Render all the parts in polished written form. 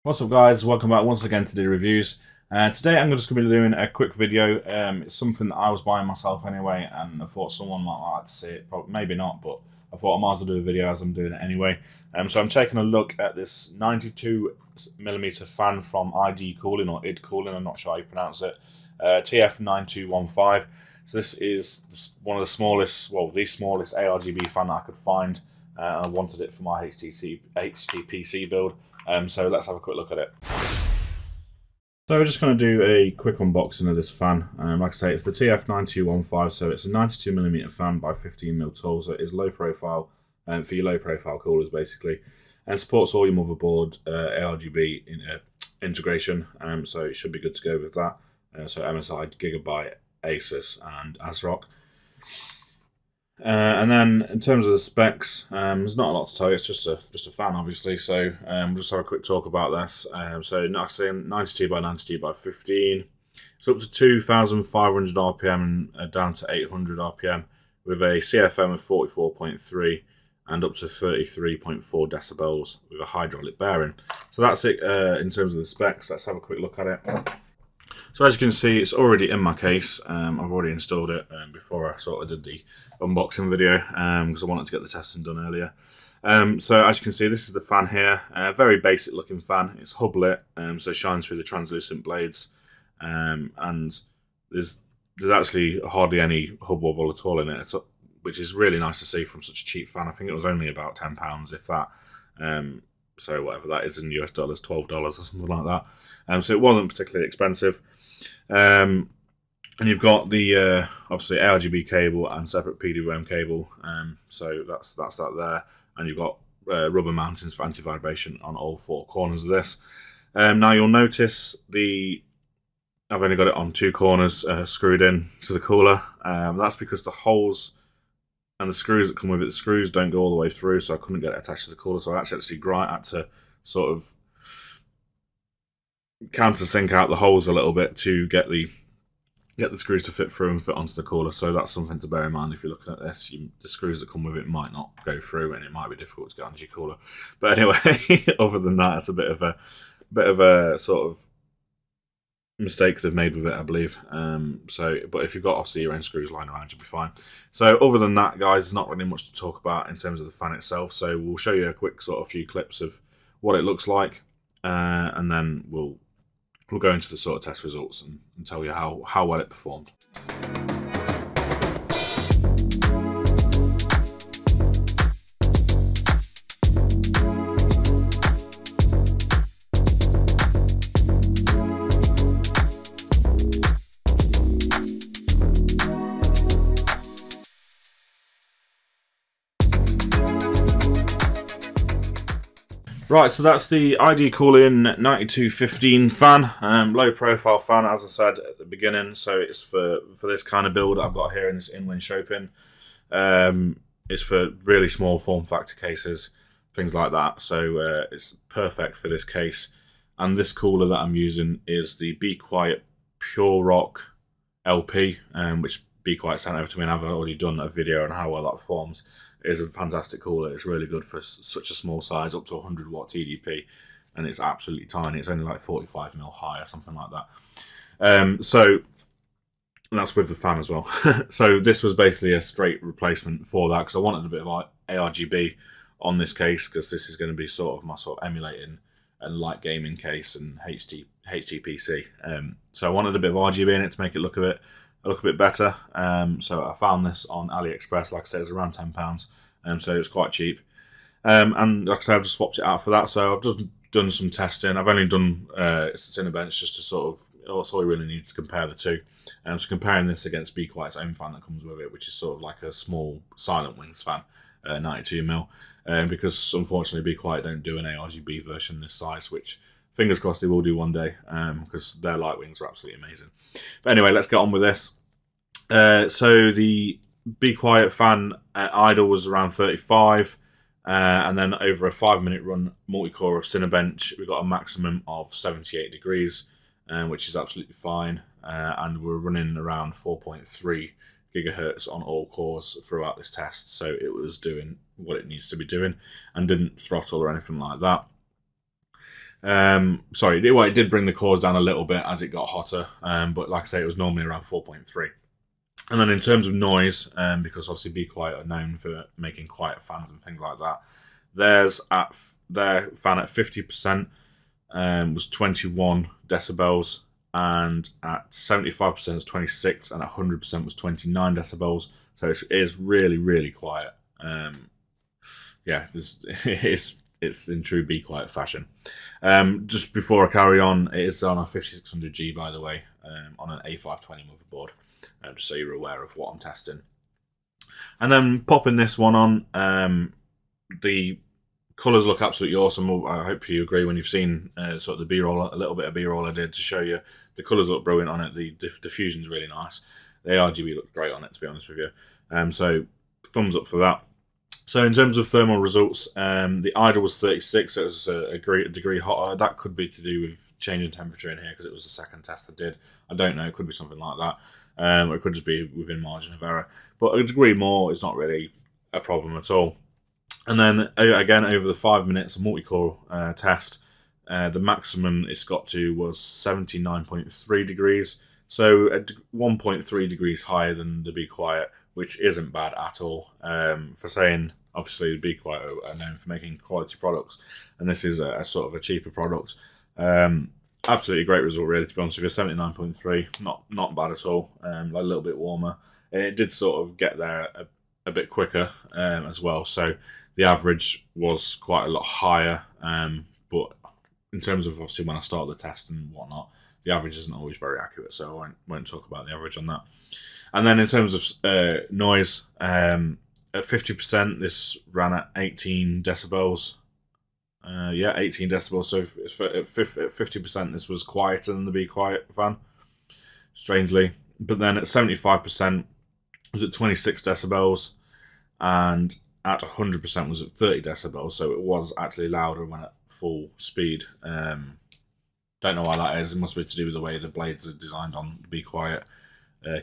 What's up guys, welcome back once again to the reviews. Today I'm just going to be doing a quick video. It's something that I was buying myself anyway, and I thought someone might like to see it. Probably, maybe not, but I thought I might as well do a video as I'm doing it anyway. So I'm taking a look at this 92mm fan from ID Cooling, or ID Cooling, I'm not sure how you pronounce it. TF9215. So this is one of the smallest, well, the smallest ARGB fan that I could find. I wanted it for my HTPC build. So let's have a quick look at it. So we're just going to do a quick unboxing of this fan. Like I say, it's the TF9215, so it's a 92mm fan by 15mm tall, so it is low profile for your low profile coolers basically, and supports all your motherboard ARGB integration, so it should be good to go with that. So MSI, Gigabyte, Asus and ASRock. And then in terms of the specs, there's not a lot to tell you. It's just a fan, obviously. So we'll just have a quick talk about this. So like I say, 92 by 92 by 15. It's up to 2,500 RPM and down to 800 RPM with a CFM of 44.3 and up to 33.4 decibels with a hydraulic bearing. So that's it in terms of the specs. Let's have a quick look at it. So as you can see, it's already in my case. I've already installed it before I sort of did the unboxing video because I wanted to get the testing done earlier. So as you can see, this is the fan here. Very basic looking fan. It's hub lit, so it shines through the translucent blades, and there's actually hardly any hub wobble at all in it, which is really nice to see from such a cheap fan. I think it was only about £10, if that. So whatever that is in US dollars, $12 or something like that. So it wasn't particularly expensive. And you've got the obviously ARGB cable and separate PWM cable. So that's that there. And you've got rubber mountings for anti-vibration on all four corners of this. Now you'll notice I've only got it on two corners screwed in to the cooler. That's because the holes and the screws that come with it, the screws don't go all the way through, so I couldn't get it attached to the cooler. So I actually had to sort of countersink out the holes a little bit to get the screws to fit through and fit onto the cooler. So that's something to bear in mind if you're looking at this. The screws that come with it might not go through, and it might be difficult to get onto your cooler. But anyway, other than that, it's a bit of a sort of mistake they've made with it, I believe. But if you've got obviously your own screws lying around, you'll be fine. So other than that, guys, there's not really much to talk about in terms of the fan itself. So we'll show you a quick sort of few clips of what it looks like, and then we'll go into the sort of test results and tell you how well it performed. Right, so that's the ID Cooling 9215 fan, low profile fan, as I said at the beginning. So it's for this kind of build that I've got here in this inland show pin. It's for really small form factor cases, things like that. So it's perfect for this case. And this cooler that I'm using is the Be Quiet Pure Rock LP, which Be Quiet sent over to me, and I've already done a video on how well that performs. It is a fantastic cooler. It's really good for such a small size, up to 100 watt TDP, and it's absolutely tiny. It's only like 45mm high or something like that. So that's with the fan as well. So this was basically a straight replacement for that because I wanted a bit of ARGB on this case, because this is going to be sort of my sort of emulating and light gaming case and HTPC. So I wanted a bit of RGB in it to make it look a bit better. So I found this on AliExpress. Like I said, it's around £10, so it's quite cheap. And like I said, I've just swapped it out for that. So I've just done some testing. I've only done Cinebench just to sort of, that's all you really need to compare the two. So comparing this against Be Quiet's own fan that comes with it, which is sort of like a small Silent Wings fan, 92mm, because unfortunately Be Quiet don't do an ARGB version this size, which fingers crossed they will do one day, because their light wings are absolutely amazing. But anyway, let's get on with this. So the Be Quiet fan idle was around 35, and then over a 5-minute run multi-core of Cinebench, we got a maximum of 78 degrees, which is absolutely fine. And we're running around 4.3 gigahertz on all cores throughout this test, so it was doing what it needs to be doing and didn't throttle or anything like that. Sorry, well, it did bring the cores down a little bit as it got hotter, but like I say, it was normally around 4.3. And then in terms of noise, because obviously Be Quiet are known for making quiet fans and things like that, their fan at 50% was 21 decibels, and at 75% was 26, and at 100% was 29 decibels. So it is really, really quiet. Yeah, it's in true Be Quiet fashion. Just before I carry on, it is on a 5600G, by the way, on an A520 motherboard, just so you're aware of what I'm testing. And then popping this one on, the colours look absolutely awesome. I hope you agree when you've seen sort of the B-roll, a little bit of B-roll I did to show you. The colours look brilliant on it. The diffusion's really nice. The ARGB looked great on it, to be honest with you. So thumbs up for that. So in terms of thermal results, the idle was 36, so it was a degree hotter. That could be to do with changing temperature in here because it was the second test I did. I don't know, it could be something like that. Or it could just be within margin of error. But a degree more is not really a problem at all. And then again, over the 5 minutes, a multi-core test, the maximum it's got to was 79.3 degrees. So 1.3 degrees higher than the Be Quiet, which isn't bad at all. For saying, obviously, Be Quiet are known for making quality products, and this is a sort of a cheaper product. Absolutely great result, really, to be honest with you. 79.3, not bad at all. A little bit warmer. And it did sort of get there a bit quicker as well, so the average was quite a lot higher. But in terms of obviously when I start the test and whatnot, the average isn't always very accurate, so I won't talk about the average on that. And then in terms of noise, at 50%, this ran at 18 decibels. Yeah, 18 decibels. So at 50%, this was quieter than the Be Quiet fan, strangely. But then at 75%, it was at 26 decibels, and at 100% was at 30 decibels. So it was actually louder when at full speed. Don't know why that is. It must be to do with the way the blades are designed on Be Quiet.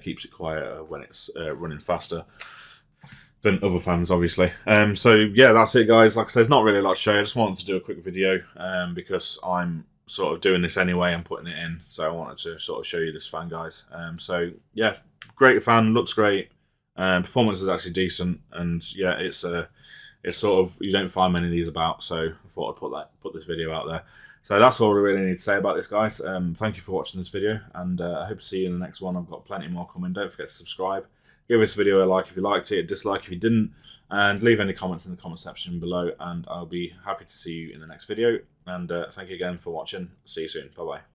Keeps it quieter when it's running faster than other fans, obviously. So yeah, that's it, guys. Like I said, it's not really a lot to show. I just wanted to do a quick video because I'm sort of doing this anyway. I'm putting it in, so I wanted to sort of show you this fan, guys. So yeah, great fan, looks great. Performance is actually decent, and yeah, it's sort of, you don't find many of these about, so I thought I'd put this video out there. So that's all I really need to say about this, guys. Thank you for watching this video, and I hope to see you in the next one. I've got plenty more coming. Don't forget to subscribe. Give this video a like if you liked it, a dislike if you didn't, and leave any comments in the comment section below, and I'll be happy to see you in the next video. And thank you again for watching. See you soon. Bye-bye.